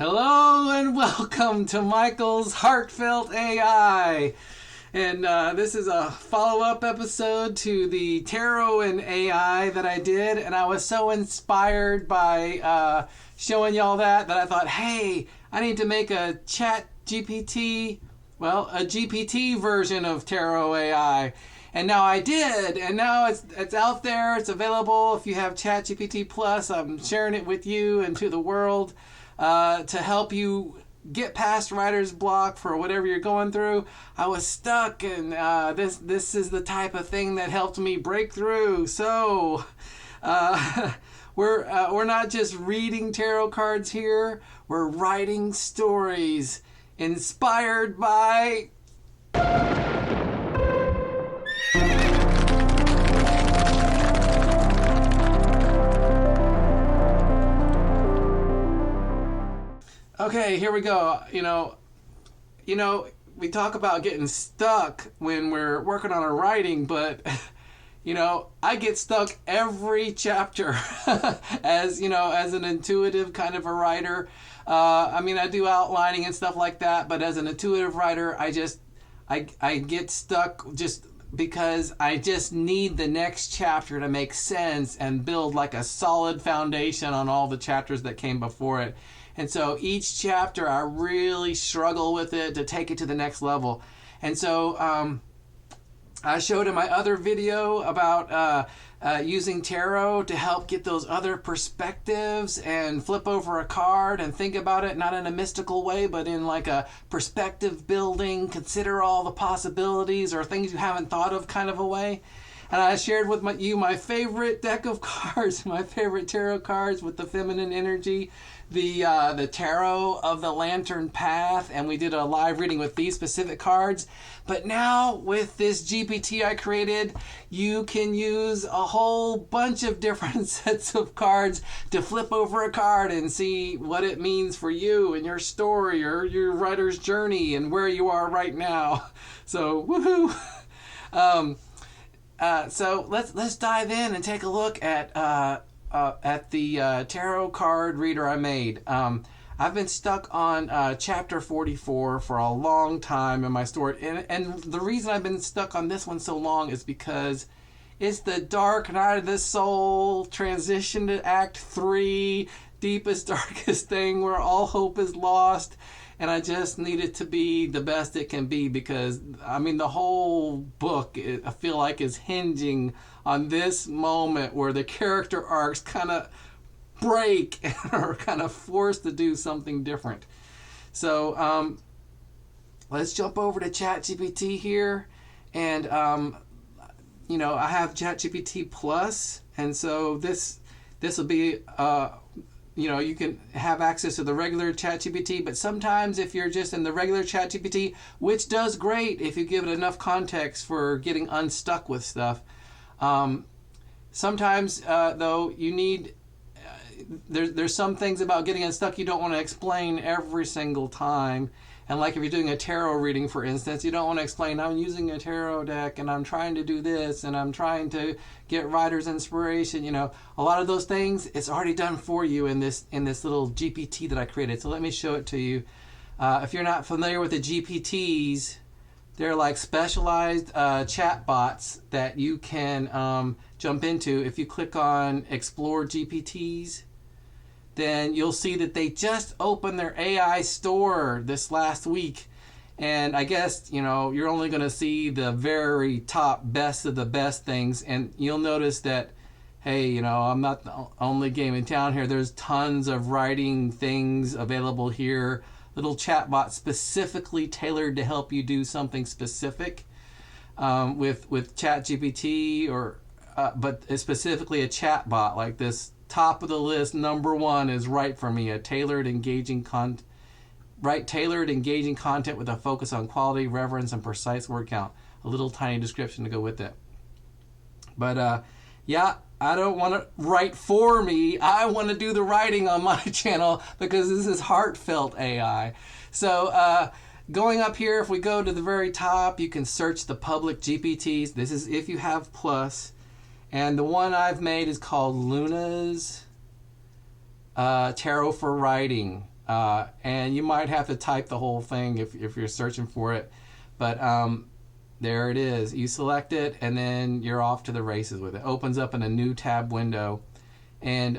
Hello and welcome to Michael's Heartfelt AI. And this is a follow-up episode to the Tarot and AI that I did. And I was so inspired by showing y'all that I thought, hey, I need to make a chat GPT, a GPT version of Tarot AI. And now I did, and now it's out there, it's available. If you have ChatGPT Plus, I'm sharing it with you and to the world to help you get past writer's block for whatever you're going through. I was stuck, and this is the type of thing that helped me break through. So we're not just reading tarot cards here, we're writing stories inspired by... Okay, here we go. You know, we talk about getting stuck when we're working on our writing, but I get stuck every chapter as an intuitive kind of a writer. I do outlining and stuff like that, but as an intuitive writer, I get stuck just because I just need the next chapter to make sense and build like a solid foundation on all the chapters that came before it. And so each chapter I really struggle with it to take it to the next level. And so I showed in my other video about using tarot to help get those other perspectives and flip over a card and think about it, not in a mystical way, but in like a perspective building, consider all the possibilities or things you haven't thought of kind of a way. And I shared with you my favorite deck of cards, my favorite tarot cards with the feminine energy, the Tarot of the Lantern Path, and we did a live reading with these specific cards. But now with this GPT I created, you can use a whole bunch of different sets of cards to flip over a card and see what it means for you and your story or your writer's journey and where you are right now. So woohoo! So let's dive in and take a look at the tarot card reader I made. I've been stuck on chapter 44 for a long time in my story, and the reason I've been stuck on this one so long is because it's the dark night of the soul, transition to Act 3, deepest, darkest thing where all hope is lost. And I just need it to be the best it can be because, the whole book, I feel like, is hinging on this moment where the character arcs kind of break and are kind of forced to do something different. So let's jump over to ChatGPT here. And, I have ChatGPT Plus. And so this will be... you can have access to the regular ChatGPT, but sometimes if you're just in the regular ChatGPT, which does great if you give it enough context for getting unstuck with stuff, sometimes though you need there's some things about getting unstuck you don't want to explain every single time. And like if you're doing a tarot reading, for instance, you don't want to explain, I'm using a tarot deck and I'm trying to do this and I'm trying to get writer's inspiration. A lot of those things, it's already done for you in this little GPT that I created. So let me show it to you. If you're not familiar with the GPTs, they're like specialized chat bots that you can jump into. If you click on Explore GPTs, then you'll see that they just opened their AI store this last week. And I guess, you're only going to see the very top best of the best things. And you'll notice that, hey, I'm not the only game in town here. There's tons of writing things available here. Little chatbots specifically tailored to help you do something specific with ChatGPT but specifically a chatbot like this. Top of the list, number one is Write For Me, a tailored, engaging content with a focus on quality, reverence, and precise word count. A little tiny description to go with it. But I don't want to write for me. I want to do the writing on my channel because this is heartfelt AI. So going up here, if we go to the very top, you can search the public GPTs. This is if you have Plus. And the one I've made is called Luna's Tarot for Writing. and you might have to type the whole thing if you're searching for it. But there it is. You select it, and then you're off to the races with it. Opens up in a new tab window. And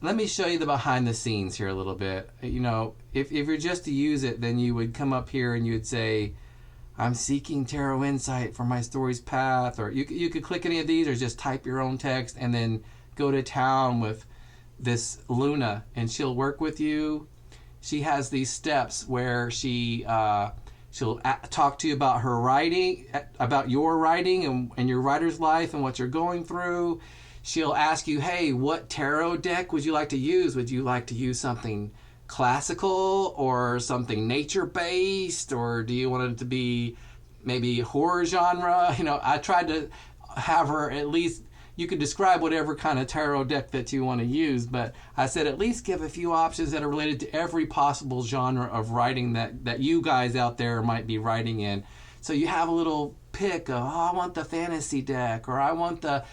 let me show you the behind the scenes here a little bit. You know, if you're just to use it, then you would come up here and you would say, I'm seeking tarot insight for my story's path. Or you could click any of these or just type your own text and then go to town with this Luna, and she'll work with you. She has these steps where she'll talk to you about her writing, about your writing and your writer's life and what you're going through. She'll ask you, hey, what tarot deck would you like to use? Would you like to use something classical or something nature-based, or do you want it to be maybe horror genre? You know, I tried to have her at least, you could describe whatever kind of tarot deck that you want to use, but I said at least give a few options that are related to every possible genre of writing that you guys out there might be writing in. So you have a little pick of, oh, I want the fantasy deck, or I want the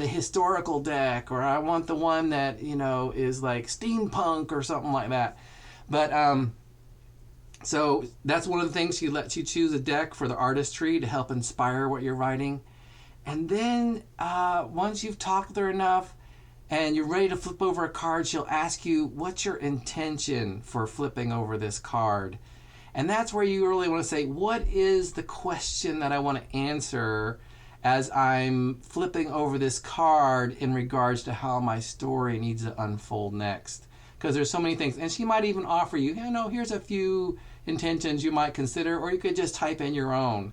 historical deck, or I want the one that, you know, is like steampunk or something like that. But so that's one of the things. She lets you choose a deck for the artistry to help inspire what you're writing. And then once you've talked with her enough and you're ready to flip over a card, she'll ask you, what's your intention for flipping over this card? And that's where you really want to say, what is the question that I want to answer as I'm flipping over this card in regards to how my story needs to unfold next? Because there's so many things. And she might even offer you, you know, here's a few intentions you might consider, or you could just type in your own.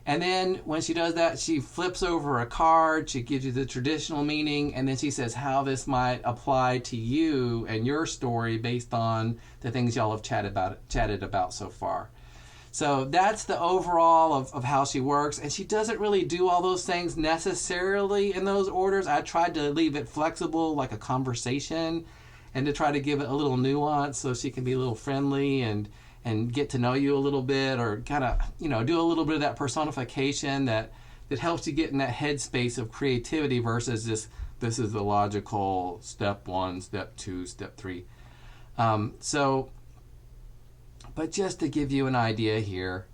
And then when she does that, she flips over a card, she gives you the traditional meaning, and then she says how this might apply to you and your story based on the things y'all have chatted about so far. So that's the overall of how she works. And she doesn't really do all those things necessarily in those orders. I tried to leave it flexible, like a conversation, and to try to give it a little nuance so she can be a little friendly and get to know you a little bit, or kind of, you know, do a little bit of that personification that helps you get in that headspace of creativity versus this is the logical step 1, step 2, step 3. But just to give you an idea here,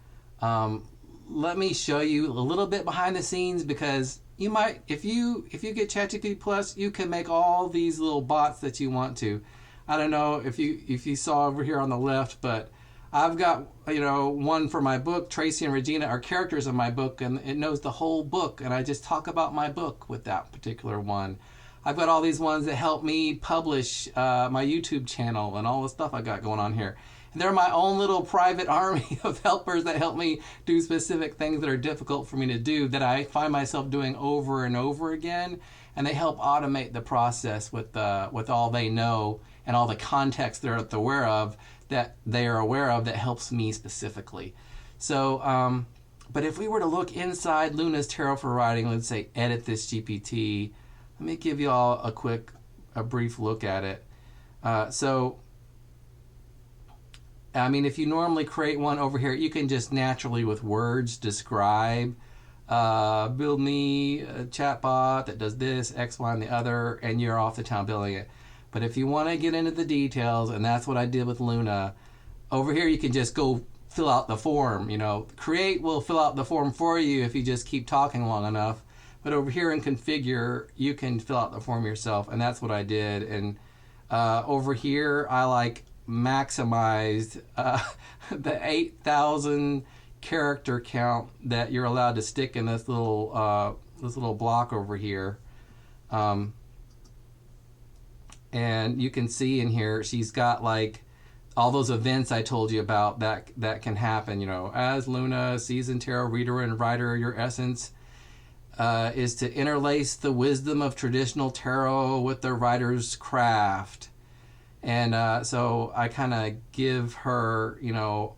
let me show you a little bit behind the scenes, because you might, if you get ChatGPT Plus, you can make all these little bots that you want to. I don't know if you saw over here on the left, but I've got, you know, one for my book. Tracy and Regina are characters in my book, and it knows the whole book, and I just talk about my book with that particular one. I've got all these ones that help me publish my YouTube channel and all the stuff I got going on here. And they're my own little private army of helpers that help me do specific things that are difficult for me to do, that I find myself doing over and over again, and they help automate the process with all they know and all the context they're aware of, that helps me specifically. So, but if we were to look inside Luna's Tarot for Writing, let's say edit this GPT, let me give you all a brief look at it. So, I mean, if you normally create one over here, you can just naturally with words describe, build me a chatbot that does this, X, Y, and the other, and you're off the town building it. But if you want to get into the details, and that's what I did with Luna, over here you can just go fill out the form. You know, Create will fill out the form for you if you just keep talking long enough. But over here in Configure, you can fill out the form yourself, and that's what I did. And over here, I maximized the 8,000 character count that you're allowed to stick in this little block over here. And you can see in here, she's got all those events I told you about that can happen. You know, as Luna, seasoned tarot reader and writer, your essence is to interlace the wisdom of traditional tarot with the writer's craft. And so I kind of give her, you know,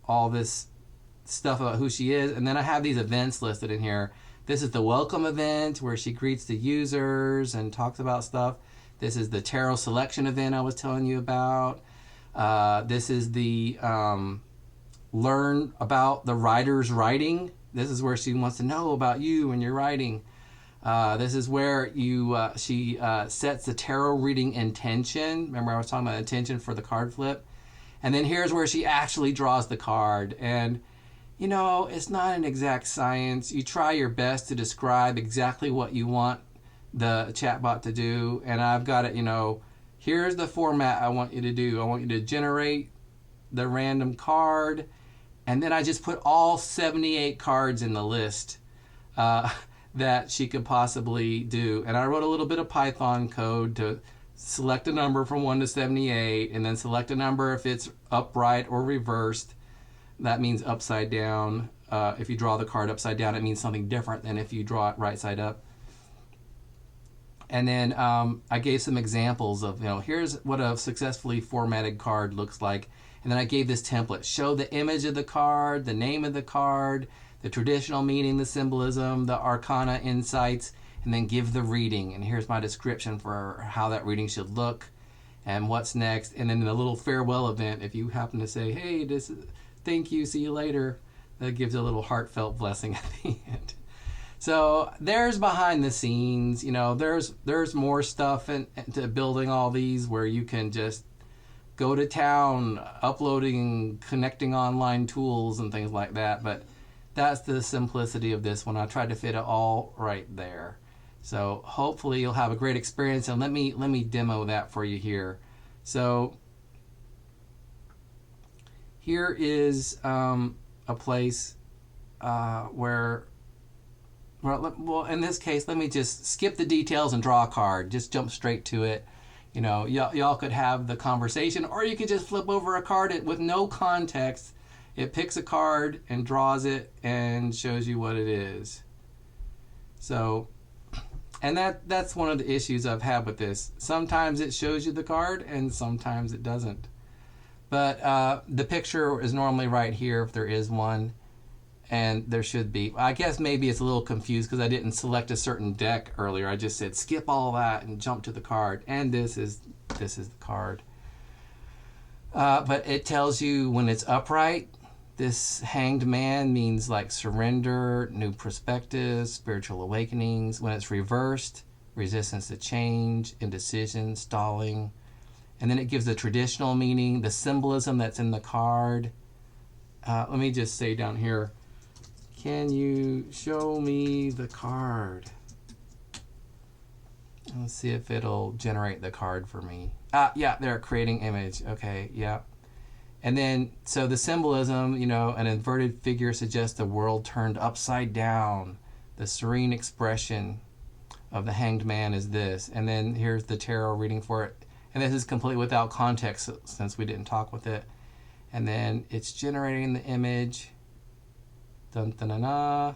all this stuff about who she is. And then I have these events listed in here. This is the welcome event where she greets the users and talks about stuff. This is the tarot selection event I was telling you about. This is the learn about the writer's writing. This is where she wants to know about you and your writing. This is where she sets the tarot reading intention. Remember I was talking about intention for the card flip? And then here's where she actually draws the card. And, it's not an exact science. You try your best to describe exactly what you want the chatbot to do. And I've got it, here's the format I want you to do. I want you to generate the random card. And then I just put all 78 cards in the list that she could possibly do. And I wrote a little bit of Python code to select a number from 1 to 78, and then select a number if it's upright or reversed. That means upside down. If you draw the card upside down, it means something different than if you draw it right side up. And then I gave some examples of, here's what a successfully formatted card looks like. And then I gave this template. Show the image of the card, the name of the card, the traditional meaning, the symbolism, the arcana insights, and then give the reading. And here's my description for how that reading should look and what's next. And then in a little farewell event, if you happen to say, hey, thank you, see you later, that gives a little heartfelt blessing at the end. So there's behind the scenes, there's more stuff into building all these where you can just go to town uploading, connecting online tools and things like that. But that's the simplicity of this one. I tried to fit it all right there. So hopefully you'll have a great experience. And let me demo that for you here. So here is a place where, well, in this case, let me just skip the details and draw a card. Just jump straight to it. Y'all could have the conversation, or you could just flip over a card with no context. It picks a card and draws it and shows you what it is. So, and that's one of the issues I've had with this. Sometimes it shows you the card and sometimes it doesn't. But the picture is normally right here if there is one. And there should be. I guess maybe it's a little confused because I didn't select a certain deck earlier. I just said skip all that and jump to the card. And this is the card. But it tells you when it's upright, this hanged man means like surrender, new perspectives, spiritual awakenings. When it's reversed, resistance to change, indecision, stalling. And then it gives the traditional meaning, the symbolism that's in the card. Let me just say down here, can you show me the card? Let's see if it'll generate the card for me. Yeah, they're creating image. Okay, yeah. And then, so the symbolism, an inverted figure suggests the world turned upside down. The serene expression of the hanged man is this. And then here's the tarot reading for it. And this is completely without context since we didn't talk with it. And then it's generating the image. Dun, dun, dun, dun.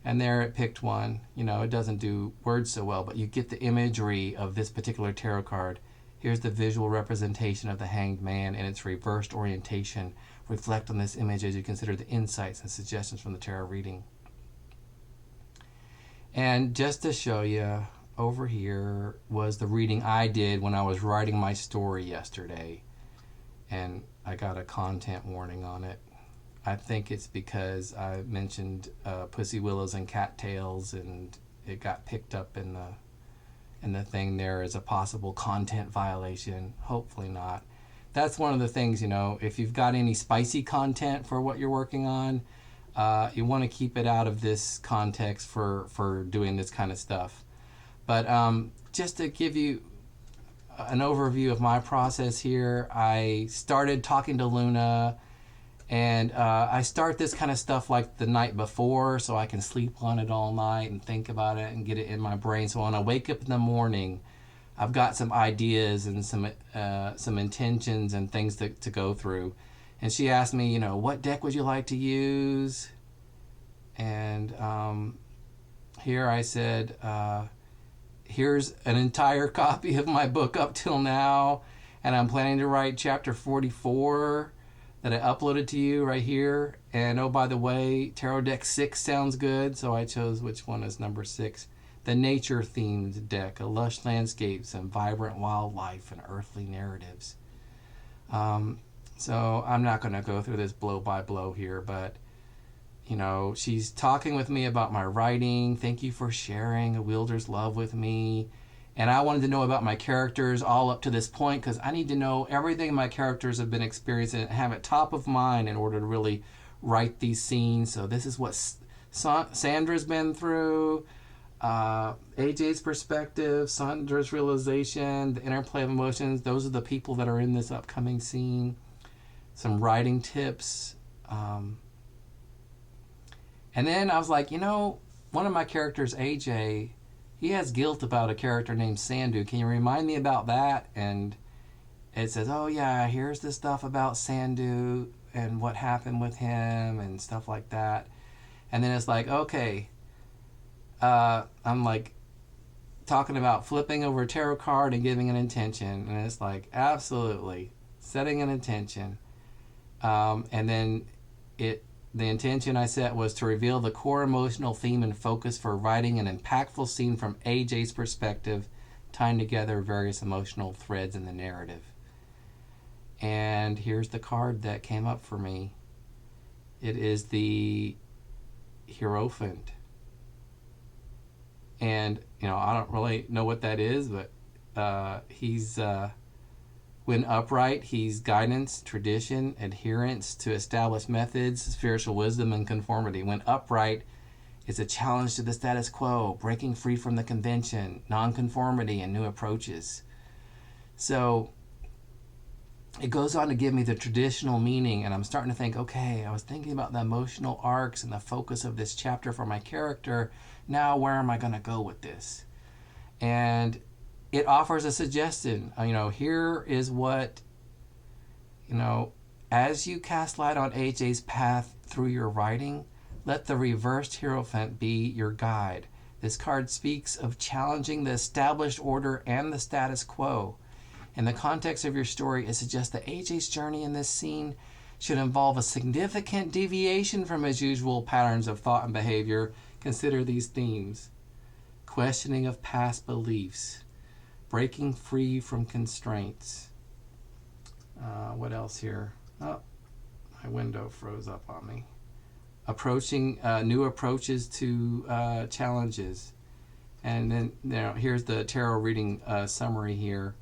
And there it picked one. It doesn't do words so well, but you get the imagery of this particular tarot card. Here's the visual representation of the hanged man and its reversed orientation. Reflect on this image as you consider the insights and suggestions from the tarot reading. And just to show you, over here was the reading I did when I was writing my story yesterday. And I got a content warning on it. I think it's because I mentioned pussy willows and cattails, and it got picked up in the thing there as a possible content violation. Hopefully not. That's one of the things, if you've got any spicy content for what you're working on, you want to keep it out of this context for doing this kind of stuff. But just to give you an overview of my process here, I started talking to Luna. And I start this kind of stuff like the night before so I can sleep on it all night and think about it and get it in my brain. So when I wake up in the morning, I've got some ideas and some intentions and things to go through. And she asked me, what deck would you like to use? And here I said, here's an entire copy of my book up till now. And I'm planning to write chapter 44. That I uploaded to you right here. And oh, by the way, Tarot Deck 6 sounds good, so I chose which one is number 6. The nature-themed deck, a lush landscapes and vibrant wildlife and earthly narratives. So I'm not going to go through this blow by blow here, but she's talking with me about my writing. Thank you for sharing a wielder's love with me. And I wanted to know about my characters all up to this point, because I need to know everything my characters have been experiencing and have it top of mind in order to really write these scenes. So this is what Sandra's been through, AJ's perspective, Sandra's realization, the interplay of emotions. Those are the people that are in this upcoming scene. Some writing tips. And then I was like, one of my characters, AJ, he has guilt about a character named Sandu. Can you remind me about that? And it says, oh yeah, here's the stuff about Sandu and what happened with him and stuff like that. And then it's like, okay, I'm like talking about flipping over a tarot card and giving an intention. And it's like, absolutely, setting an intention. And then the intention I set was to reveal the core emotional theme and focus for writing an impactful scene from AJ's perspective, tying together various emotional threads in the narrative. And here's the card that came up for me. It is the Hierophant. And, I don't really know what that is, but he's... when upright, he's guidance, tradition, adherence to established methods, spiritual wisdom, and conformity. When upright, it's a challenge to the status quo, breaking free from the convention, nonconformity, and new approaches. So it goes on to give me the traditional meaning, and I'm starting to think, okay, I was thinking about the emotional arcs and the focus of this chapter for my character. Now, where am I going to go with this? And it offers a suggestion. Here is what, as you cast light on AJ's path through your writing, let the reversed Hierophant be your guide. This card speaks of challenging the established order and the status quo. In the context of your story, it suggests that AJ's journey in this scene should involve a significant deviation from his usual patterns of thought and behavior. Consider these themes: questioning of past beliefs, breaking free from constraints. What else here? Oh, my window froze up on me. Approaching new approaches to challenges. And then here's the tarot reading summary here.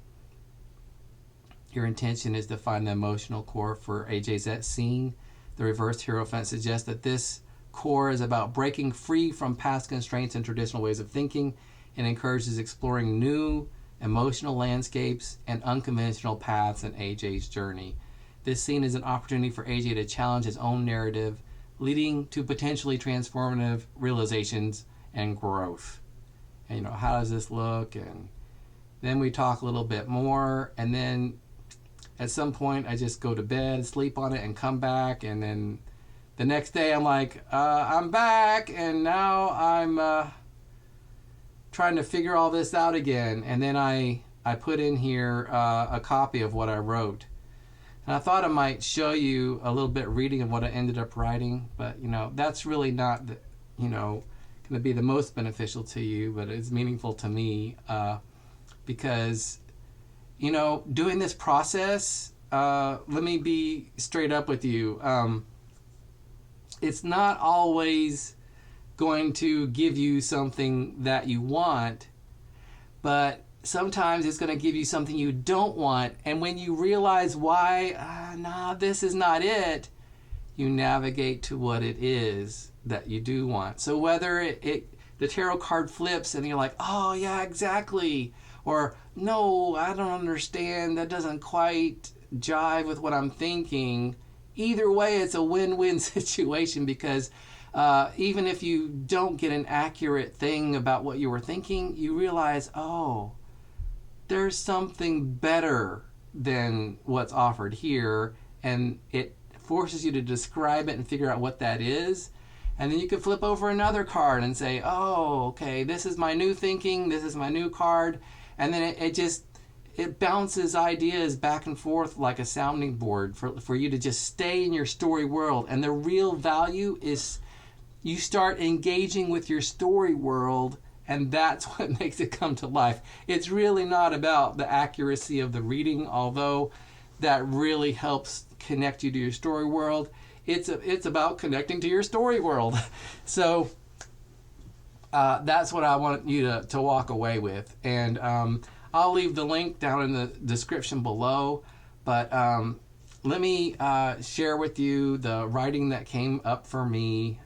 Your intention is to find the emotional core for AJ's scene. The reversed Hierophant suggests that this core is about breaking free from past constraints and traditional ways of thinking, and encourages exploring new emotional landscapes and unconventional paths in AJ's journey. This scene is an opportunity for AJ to challenge his own narrative, leading to potentially transformative realizations and growth. And how does this look? And then we talk a little bit more, and then at some point I just go to bed, sleep on it, and come back, and then the next day I'm like, I'm back, and now I'm trying to figure all this out again. And then I put in here a copy of what I wrote. And I thought I might show you a little bit reading of what I ended up writing, but that's really not going to be the most beneficial to you, but it's meaningful to me because doing this process, let me be straight up with you. It's not always going to give you something that you want, but sometimes it's going to give you something you don't want. And when you realize why, this is not it, you navigate to what it is that you do want. So whether the tarot card flips and you're like, oh yeah, exactly, or no, I don't understand, that doesn't quite jive with what I'm thinking. Either way, it's a win-win situation, because even if you don't get an accurate thing about what you were thinking, you realize, oh, there's something better than what's offered here, and it forces you to describe it and figure out what that is. And then you can flip over another card and say, oh, okay, this is my new thinking, this is my new card. And then it bounces ideas back and forth like a sounding board for you to just stay in your story world. And the real value is you start engaging with your story world, and that's what makes it come to life. It's really not about the accuracy of the reading, although that really helps connect you to your story world. it's about connecting to your story world. So that's what I want you to walk away with. And I'll leave the link down in the description below. But let me share with you the writing that came up for me.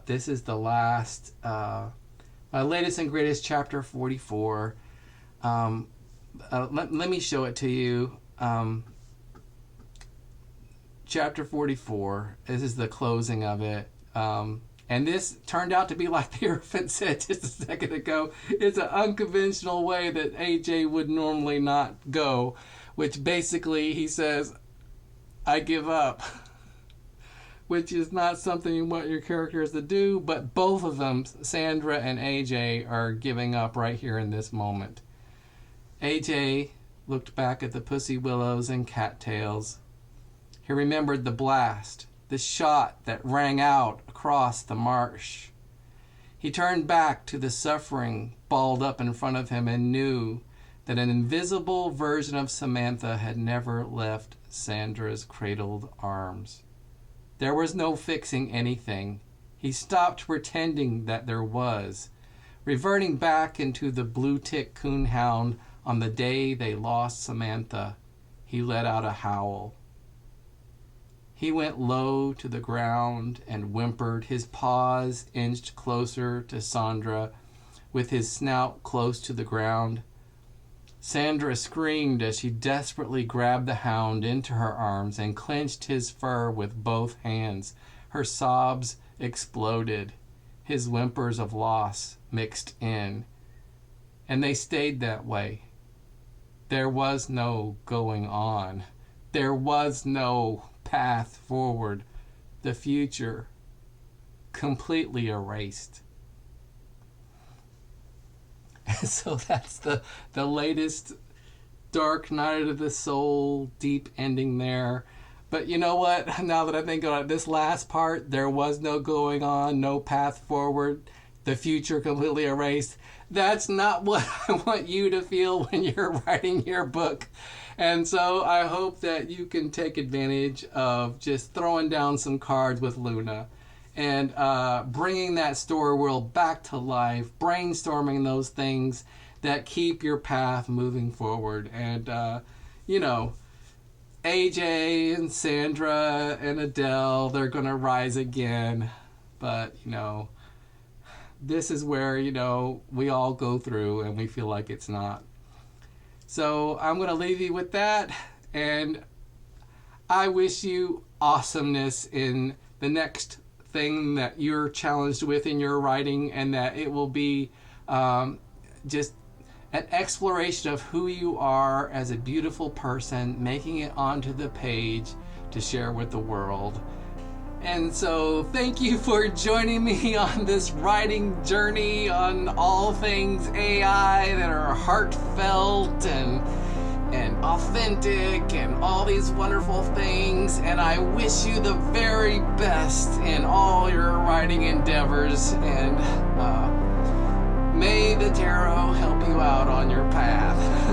This is the last, my latest and greatest, chapter 44. Let me show it to you. Chapter 44. This is the closing of it. And this turned out to be, like the Hierophant said just a second ago, it's an unconventional way that AJ would normally not go, which basically he says, I give up, which is not something you want your characters to do, but both of them, Sandra and AJ, are giving up right here in this moment. AJ looked back at the pussy willows and cattails. He remembered the blast, the shot that rang out across the marsh. He turned back to the suffering balled up in front of him and knew that an invisible version of Samantha had never left Sandra's cradled arms. There was no fixing anything. He stopped pretending that there was, reverting back into the blue-tick coonhound on the day they lost Samantha. He let out a howl. He went low to the ground and whimpered, his paws inched closer to Sandra, with his snout close to the ground. Sandra screamed as she desperately grabbed the hound into her arms and clenched his fur with both hands. Her sobs exploded. His whimpers of loss mixed in. And they stayed that way. There was no going on. There was no path forward. The future completely erased. So that's the latest Dark Night of the Soul deep ending there. But you know what? Now that I think about it, this last part, there was no going on, no path forward, the future completely erased. That's not what I want you to feel when you're writing your book. And so I hope that you can take advantage of just throwing down some cards with Luna and bringing that story world back to life, brainstorming those things that keep your path moving forward. And, you know, AJ and Sandra and Adele, they're going to rise again. But, you know, this is where, you know, we all go through and we feel like it's not. So I'm going to leave you with that, and I wish you awesomeness in the next thing that you're challenged with in your writing, and that it will be just an exploration of who you are as a beautiful person, making it onto the page to share with the world. And so thank you for joining me on this writing journey on all things AI that are heartfelt and authentic and all these wonderful things. And I wish you the very best in all your writing endeavors. And may the tarot help you out on your path.